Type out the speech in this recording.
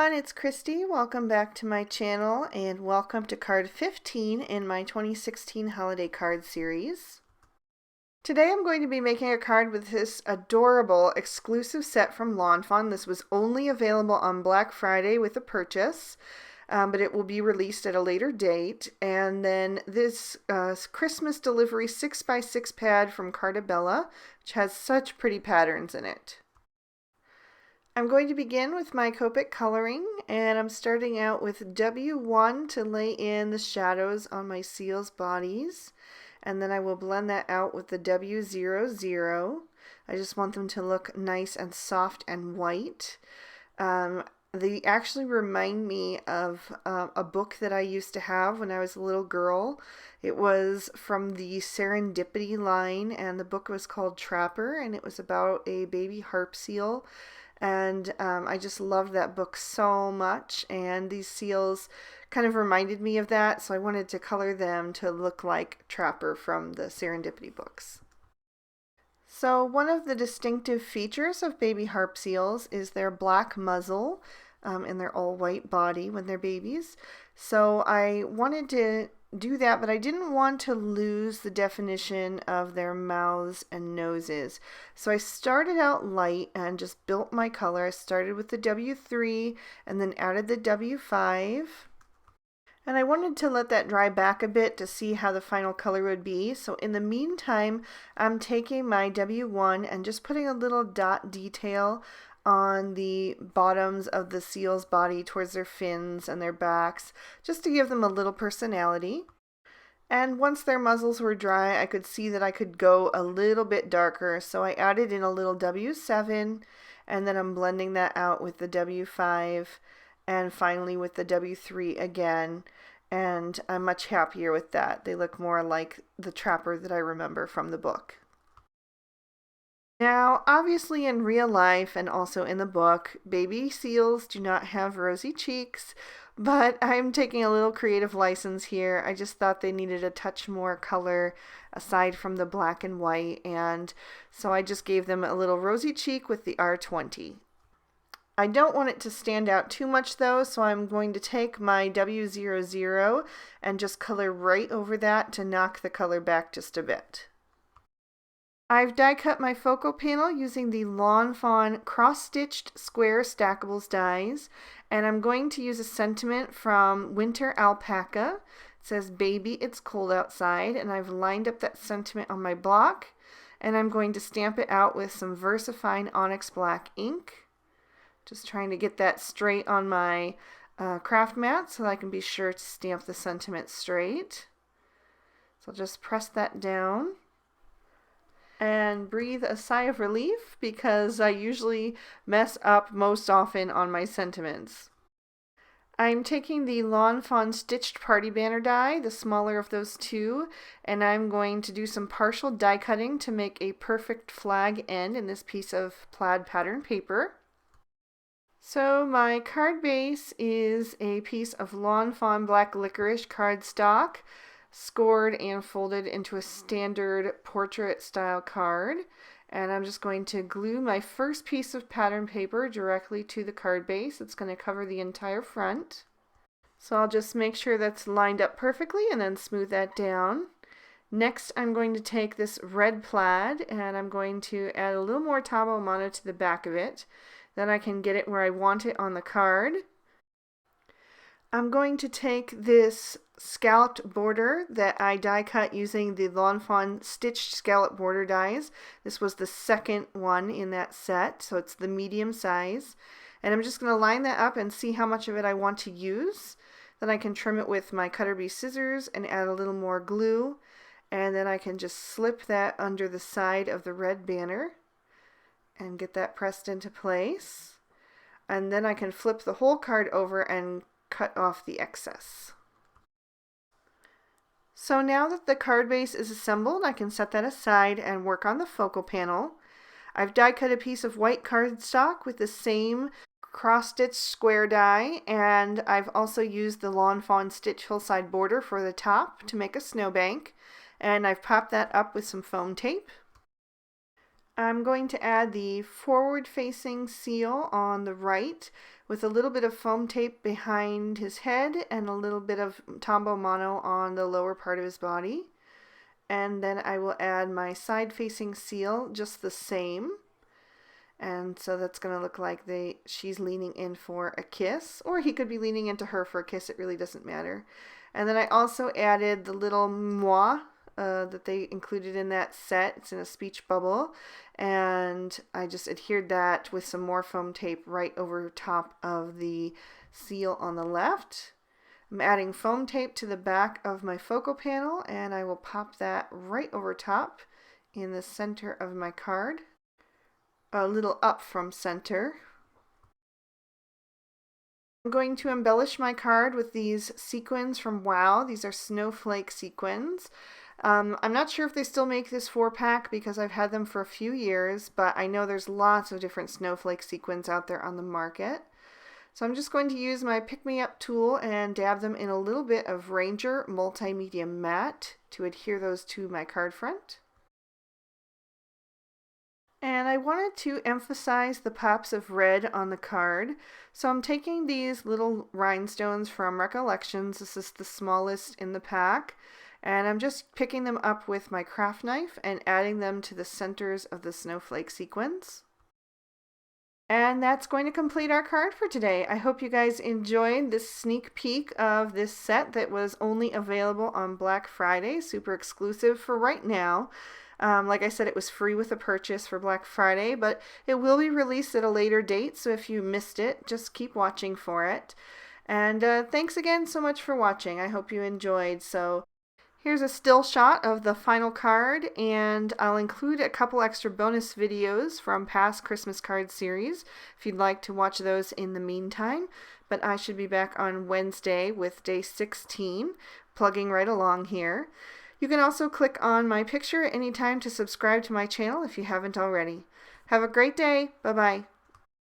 everyone, it's Christy. Welcome back to my channel and welcome to card 15 in my 2016 holiday card series. Today I'm going to be making a card with this adorable exclusive set from Lawn Fawn. This was only available on Black Friday with a purchase, but it will be released at a later date. And then this Christmas delivery 6x6 pad from Cartabella, which has such pretty patterns in it. I'm going to begin with my Copic Coloring, and I'm starting out with W1 to lay in the shadows on my seals' bodies, and then I will blend that out with the W00. I just want them to look nice and soft and white. They actually remind me of a book that I used to have when I was a little girl. It was from the Serendipity line, and the book was called Trapper, and it was about a baby harp seal. And I just loved that book so much, and these seals kind of reminded me of that, so I wanted to color them to look like Trapper from the Serendipity books. So one of the distinctive features of baby harp seals is their black muzzle and their all white body when they're babies. So I wanted to do that, but I didn't want to lose the definition of their mouths and noses. So I started out light and just built my color. I started with the W3 and then added the W5. And I wanted to let that dry back a bit to see how the final color would be. So in the meantime, I'm taking my W1 and just putting a little dot detail on the bottoms of the seal's body towards their fins and their backs, just to give them a little personality. And once their muzzles were dry, I could see that I could go a little bit darker, so I added in a little W7, and then I'm blending that out with the W5, and finally with the W3 again, and I'm much happier with that. They look more like the Trapper that I remember from the book. Now, obviously in real life and also in the book, baby seals do not have rosy cheeks, but I'm taking a little creative license here. I just thought they needed a touch more color aside from the black and white, and so I just gave them a little rosy cheek with the R20. I don't want it to stand out too much though, so I'm going to take my W00 and just color right over that to knock the color back just a bit. I've die cut my focal panel using the Lawn Fawn cross-stitched square stackables dies, and I'm going to use a sentiment from Winter Alpaca. It says, "Baby, it's cold outside," and I've lined up that sentiment on my block, and I'm going to stamp it out with some VersaFine Onyx Black ink. Just trying to get that straight on my craft mat so that I can be sure to stamp the sentiment straight. So I'll just press that down and breathe a sigh of relief because I usually mess up most often on my sentiments. I'm taking the Lawn Fawn Stitched Party Banner die, the smaller of those two, and I'm going to do some partial die cutting to make a perfect flag end in this piece of plaid pattern paper. So my card base is a piece of Lawn Fawn Black Licorice cardstock, scored and folded into a standard portrait style card, and I'm just going to glue my first piece of pattern paper directly to the card base. It's going to cover the entire front. So I'll just make sure that's lined up perfectly and then smooth that down. Next I'm going to take this red plaid and I'm going to add a little more tabo mono to the back of it. Then I can get it where I want it on the card. I'm going to take this scalloped border that I die cut using the Lawn Fawn stitched scallop border dies. This was the second one in that set, so it's the medium size. And I'm just going to line that up and see how much of it I want to use. Then I can trim it with my cutter bee scissors and add a little more glue. And then I can just slip that under the side of the red banner and get that pressed into place. And then I can flip the whole card over and cut off the excess. So now that the card base is assembled, I can set that aside and work on the focal panel. I've die cut a piece of white cardstock with the same cross-stitch square die, and I've also used the Lawn Fawn Stitch Hillside border for the top to make a snowbank, and I've popped that up with some foam tape. I'm going to add the forward-facing seal on the right with a little bit of foam tape behind his head and a little bit of Tombow Mono on the lower part of his body. And then I will add my side-facing seal just the same. And so that's going to look like she's leaning in for a kiss, or he could be leaning into her for a kiss. It really doesn't matter. And then I also added the little moi that they included in that set. It's in a speech bubble, and I just adhered that with some more foam tape right over top of the seal on the left. I'm adding foam tape to the back of my focal panel, and I will pop that right over top in the center of my card, a little up from center. I'm going to embellish my card with these sequins from Wow. These are snowflake sequins. I'm not sure if they still make this 4-pack because I've had them for a few years, but I know there's lots of different snowflake sequins out there on the market. So I'm just going to use my pick-me-up tool and dab them in a little bit of Ranger Multimedia Matte to adhere those to my card front. And I wanted to emphasize the pops of red on the card. So I'm taking these little rhinestones from Recollections. This is the smallest in the pack. And I'm just picking them up with my craft knife and adding them to the centers of the snowflake sequins. And that's going to complete our card for today. I hope you guys enjoyed this sneak peek of this set that was only available on Black Friday, super exclusive for right now. Like I said, it was free with a purchase for Black Friday, but it will be released at a later date, so if you missed it, just keep watching for it. And thanks again so much for watching. I hope you enjoyed. So here's a still shot of the final card, and I'll include a couple extra bonus videos from past Christmas card series if you'd like to watch those in the meantime. But I should be back on Wednesday with day 16, plugging right along here. You can also click on my picture at any time to subscribe to my channel if you haven't already. Have a great day. Bye-bye.